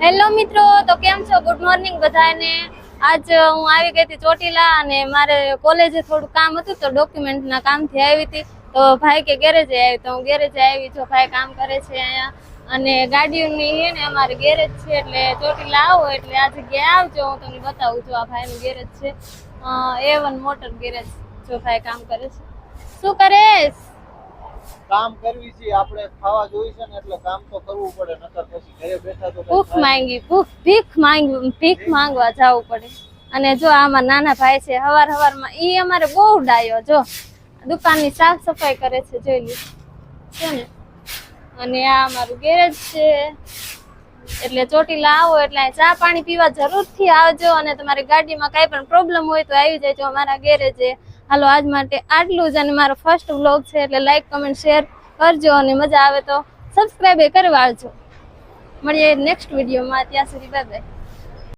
Hello મિત્રો, તો કેમ છો? ગુડ મોર્નિંગ બધાને. આજ હું આવી ગઈ હતી ચોટીલા અને મારે કોલેજે થોડું કામ હતું તો ડોક્યુમેન્ટના કામથી આવી હતી. તો ભાઈ કે ગેરેજે આવી, તો હું ગેરેજે આવી. જો ભાઈ કામ કરે છે અહીંયા અને ગાડીઓની છે ને અમારે ગેરેજ છે, એટલે ચોટીલા આવો એટલે આ જગ્યાએ આવજો, હું તમને બતાવું છું. આ ભાઈનું ગેરેજ છે, A1 મોટર ગેરેજ. જો ભાઈ કામ કરે છે. શું કરેશ? કામ કરવી છે આપણે, ખાવા જોઈ છે ને એટલે કામ તો કરવું પડે, નકર પછી ઘરે બેઠા તો ભીખ માંગવા જવું પડે. અને જો આમાં નાના ભાઈ છે, હવારમાં ઈ અમારે બહુ ડાયો, જો દુકાનની સાફ સફાઈ કરે છે, જોઈ લો છે ને. અને આ અમારું ગેરેજ છે, એટલે ચોટીલા આવો એટલે ચા પાણી પીવા જરૂરથી આવજો. અને તમારી ગાડીમાં કઈ પણ પ્રોબ્લેમ હોય તો આવી જાય અમારા ગેરેજે. હાલો, આજ માટે આટલું જ. અને મારો ફર્સ્ટ વ્લોગ છે એટલે લાઈક કમેન્ટ શેર કરજો, અને મજા આવે તો સબસ્ક્રાઇબ કરી વાળજો. મળીએ નેક્સ્ટ વિડીયોમાં. ત્યાં સુધી બાય બાય.